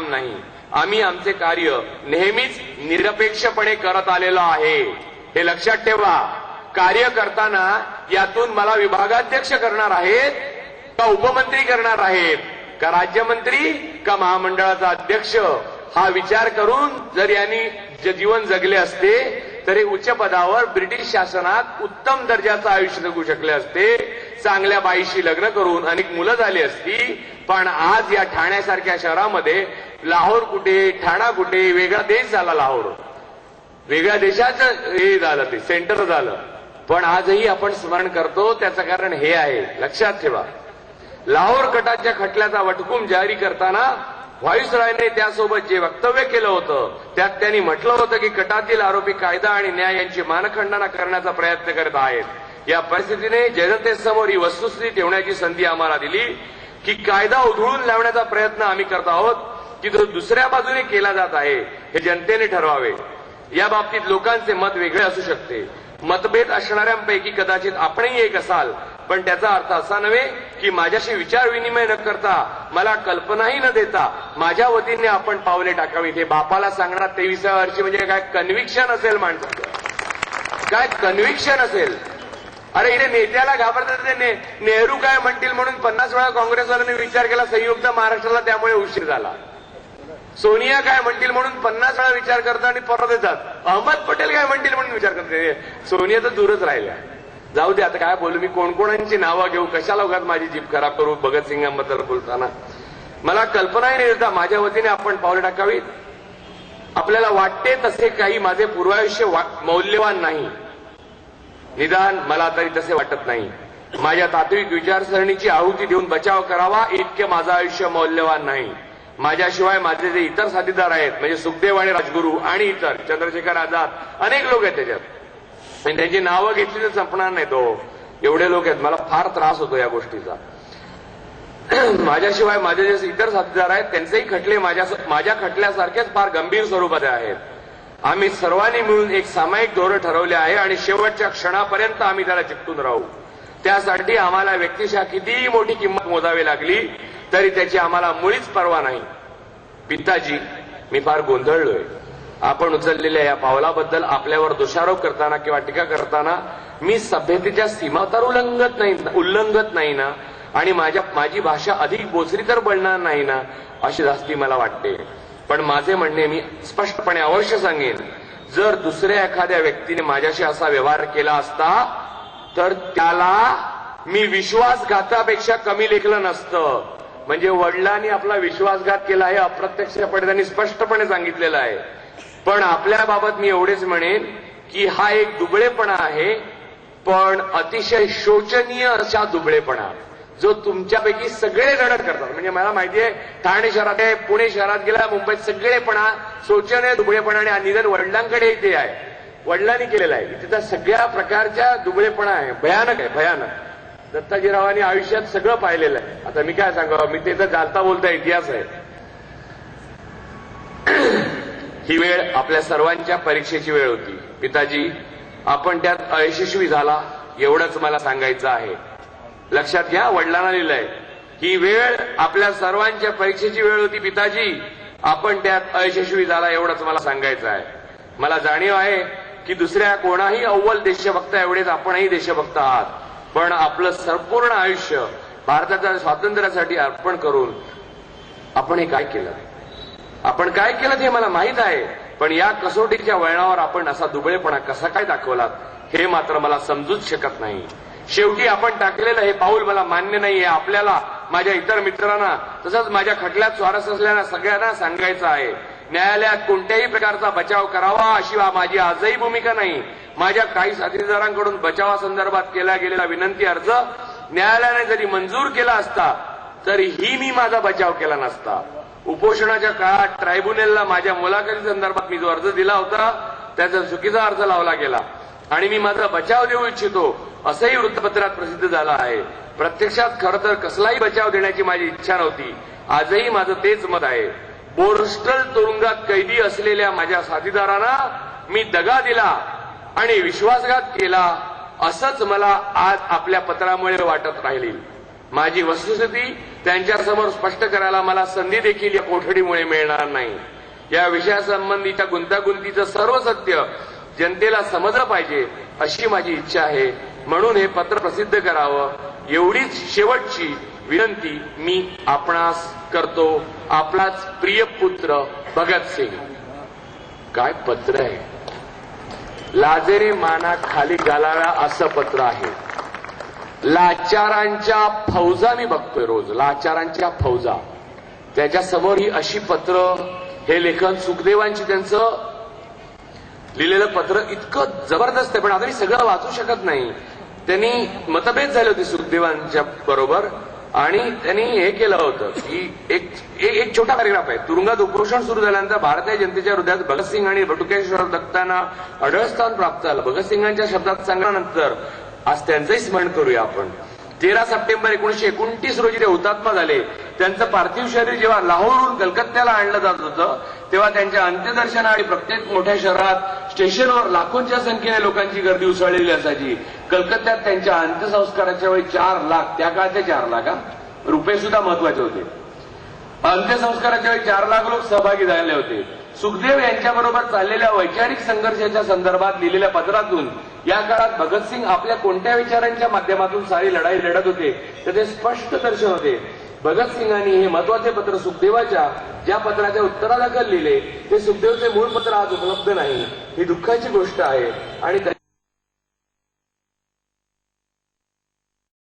नाही. आम्ही आमचे कार्य नेहमीच निरपेक्षपणे करत आलेलो आहे. हे लक्षात ठेवा. कार्य करताना यातून मला विभागाध्यक्ष करणार आहेत का उपमंत्री करणार आहेत का राज्यमंत्री का महामंडळाचा अध्यक्ष, हा विचार करून जर यांनी जीवन जगले असते तर हे उच्च पदावर ब्रिटिश शासनात उत्तम दर्जाचं आयुष्य जगू शकले असते. चांगल्या बाईशी लग्न करून अनेक मुलं झाली असती. पण आज या ठाण्यासारख्या शहरामध्ये लाहोर कुठे, ठाणा कुठे, वेगळा देश झाला. लाहोर वेगळ्या देशाचं हे झालं, ते सेंटर झालं. पण आजही आपण स्मरण करतो. त्याचं कारण हे आहे, लक्षात ठेवा. लाहोर कटाच्या खटल्याचा वटहुकूम जारी करताना व्हाईसरॉयने त्यासोबत जे वक्तव्य केलं होतं त्यात त्यांनी म्हटलं होतं की कटातील आरोपी कायदा आणि न्याय यांची मानखंडना करण्याचा प्रयत्न करत आहेत. या परिस्थितीने जनतेसमोर ही वस्तुस्थिती ठेवण्याची संधी आम्हाला दिली की कायदा उधळून लावण्याचा प्रयत्न आम्ही करत आहोत की जो दुसऱ्या बाजूने केला जात आहे हे जनतेने ठरवावे. या बाबतीत लोकांचे मत वेगळे असू शकते. मतभेद असणाऱ्यांपैकी कदाचित आपणही एक असाल. पण त्याचा अर्थ असा नव्हे की माझ्याशी विचार विनिमय न करता, मला कल्पनाही न देता माझ्या वतीने आपण पावले टाकावीत. हे बापाला सांगणार 23व्या वर्षी म्हणजे काय कन्व्हिक्शन असेल माणसाचं, काय कन्व्हिक्शन असेल. अरे इथे नेत्याला घाबरतात. ते नेहरू काय म्हणतील म्हणून 50 वेळा काँग्रेसवाल्यांनी विचार केला संयुक्त महाराष्ट्राला, त्यामुळे उशीर झाला. सोनिया काय म्हणतील म्हणून 50 वेळा विचार करतात आणि परत येतात. अहमद पटेल काय म्हणतील म्हणून विचार करतात. सोनिया तर दूरच राहिल्या. जाऊ दे, आता काय बोलू मी, कोणकोणांची नावं घेऊ, कशाला उगाच माझी जीभ खराब करू भगतसिंगांबद्दल बोलताना. मला कल्पनाही नाही देता माझ्या वतीने आपण पावले टाकावीत. आपल्याला वाटते तसे काही माझे पूर्वायुष्य मौल्यवान नाही. निदान मला तरी तसे वाटत नाही. माझ्या तात्विक विचारसरणीची आहुती देऊन बचाव करावा इतके माझं आयुष्य मौल्यवान नाही. माझ्याशिवाय माझे जे इतर साथीदार आहेत म्हणजे सुखदेव आणि राजगुरू आणि इतर चंद्रशेखर आझाद, अनेक लोक आहेत त्याच्यात, आणि त्यांची नावं घेतली तर संपणार नाही. तो एवढे लोक आहेत. मला फार त्रास होतो या गोष्टीचा. माझ्याशिवाय माझे जे इतर साथीदार आहेत त्यांचेही खटले माझ्या खटल्यासारखेच फार गंभीर स्वरूपाचे आहेत. आम्ही सर्वांनी मिळून एक सामायिक धोरण ठरवले आहे आणि शेवटच्या क्षणापर्यंत आम्ही त्याला चिकटून राहू. त्यासाठी आम्हाला व्यक्तिशः कितीही मोठी किंमत मोजावी लागली तरी त्याची आम्हाला मुळीच पर्वा नाही. पिताजी, मी फार गोंधळलोय. आपण उचललेल्या या पावलाबद्दल आपल्यावर दोषारोप करताना किंवा टीका करताना मी सभ्यतेच्या सीमा तर उल्लंघत नाही ना, आणि माझी भाषा अधिक बोचरी तर बनणार नाही ना, अशी धास्ती मला वाटते. पण माझे म्हणणे मी स्पष्टपणे अवश्य सांगेन, जर दुसऱ्या एखाद्या व्यक्तीने माझ्याशी असा व्यवहार केला असता तर त्याला मी विश्वासघातापेक्षा कमी लेखलं नसतं. म्हणजे वडिलांनी आपला विश्वासघात केला आहे अप्रत्यक्षपणे त्यांनी स्पष्टपणे सांगितलेलं आहे. पण आपल्या बाबत मी एवढेच म्हणेन की हा एक दुबळेपणा आहे, पण अतिशय शोचनीय अशा दुबळेपणा जो तुमच्यापैकी सगळे जण करतात. म्हणजे मला माहिती आहे ठाणे शहरात आहे, पुणे शहरात गेला, मुंबईत सगळेपणा, शोचनीय दुबळेपणा आणि निधन वडिलांकडे ते आहे, वडिलांनी केलेला आहे. तिथं सगळ्या प्रकारच्या दुबळेपणा आहे. भयानक आहे, भयानक. दत्ताजीरावांनी आयुष्यात सगळं पाहिलेलं आहे. आता मी काय सांगावं, मी ते तर जाता बोलता इतिहास आहे. ही वेळ आपल्या सर्वांच्या परीक्षेची वेळ होती. पिताजी, आपण त्यात अयशस्वी झाला एवढंच मला सांगायचं आहे. लक्षात घ्या, वडिलांना लिहिलंय, ही वेळ आपल्या सर्वांच्या परीक्षेची वेळ होती पिताजी, आपण त्यात अयशस्वी झाला एवढंच मला सांगायचं आहे. मला जाणीव आहे की दुसऱ्या कोणाही अव्वल देशभक्त एवढेच आपणही देशभक्त आहात. पण आपलं संपूर्ण आयुष्य भारताच्या स्वातंत्र्यासाठी अर्पण करून आपण हे काय केलं, आपण काय केलं हे मला माहीत आहे. पण या कसोटीच्या वळणावर आपण असा दुबळेपणा कसा काय दाखवलात हे मात्र मला समजूच शकत नाही. शेवटी आपण टाकलेलं हे पाऊल मला मान्य नाहीये. आपल्याला, माझ्या इतर मित्रांना, तसंच माझ्या खटल्यात स्वारस्य असलेल्या सगळ्यांना सांगायचं आहे, न्यायालयात कोणत्याही प्रकारचा बचाव करावा अशी माझी आजही भूमिका नाही. माझ्या काही साथीदारांकडून बचावासंदर्भात केला गेलेला विनंती अर्ज न्यायालयाने जरी मंजूर केला असता तरीही मी माझा बचाव केला नसता. उपोषणाच्या काळात ट्रायब्युनलला माझ्या मुलाखती संदर्भात मी जो अर्ज दिला होता त्याचा चुकीचा अर्ज लावला गेला आणि मी माझा बचाव देऊ इच्छितो असंही वृत्तपत्रात प्रसिद्ध झालं आहे. प्रत्यक्षात खरं तर कसलाही बचाव देण्याची माझी इच्छा नव्हती. आजही माझं तेच मत आहे. बोरस्टल तुरुंगात कैदी असलेल्या माझ्या साथीदारांना मी दगा दिला आणि विश्वासघात केला असंच मला आज आपल्या पत्रामुळे वाटत राहिली. माझी वस्तुस्थिती त्यांच्यासमोर स्पष्ट करायला मला संधी देखील या कोठडीमुळे मिळणार नाही. या विषयासंबंधीच्या गुंतागुंतीचं सर्व सत्य जनतेला समजलं पाहिजे अशी माझी इच्छा आहे. म्हणून हे पत्र प्रसिद्ध करावं एवढीच शेवटची विनंती मी आपणास करतो. आपलाच प्रिय पुत्र भगतसिंग. काय पत्र आहे, लाजेने माना खाली घालाव्या असं पत्र आहे. लाचारांच्या फौजा मी बघतोय रोज, लाचारांच्या फौजा. त्याच्यासमोर ही अशी पत्र, हे लेखन सुखदेवांची त्यांचं लिहिलेलं पत्र इतकं जबरदस्त आहे. पण आता मी सगळं वाचू शकत नाही. त्यांनी मतभेद झाले होते सुखदेवांच्या बरोबर आणि त्यांनी हे केलं होतं की एक छोटा पॅरेग्राफ आहे. तुरुंगात उपोषण सुरू झाल्यानंतर भारतीय जनतेच्या हृदयात भगतसिंग आणि बटुकेश्वर दत्तांना अढळ स्थान प्राप्त झालं. भगतसिंगांच्या शब्दात सांगल्यानंतर आज त्यांचंही स्मरण करूया आपण. 13 सप्टेंबर 1929 रोजी ते हुतात्मा झाले. त्यांचं पार्थिव शरीर जेव्हा लाहोरहून कलकत्त्याला आणलं जात होतं तेव्हा त्यांच्या अंत्यदर्शनासाठी प्रत्येक मोठ्या शहरात स्टेशनवर लाखोंच्या संख्येने लोकांची गर्दी उसळलेली असायची. कलकत्त्यात त्यांच्या अंत्यसंस्काराच्या वेळी 4 लाख, त्या काळचे 4 लाख, रुपये सुद्धा महत्वाचे होते. अंत्यसंस्काराच्या वेळी 4 लाख लोक सहभागी झाले होते. सुखदेव यांच्याबरोबर चाललेल्या वैचारिक संघर्षाच्या संदर्भात लिहिलेल्या पत्रातून या काळात भगतसिंग आपल्या कोणत्या विचारांच्या माध्यमातून सारी लढाई लढत होते त्याचे स्पष्ट दर्शन होते. भगतसिंगांनी हे महत्वाचे पत्र सुखदेवाच्या ज्या पत्राच्या उत्तरादाखल लिहिले ते सुखदेवचे मूळ पत्र आज उपलब्ध नाही. ही दुःखाची गोष्ट आहे आणि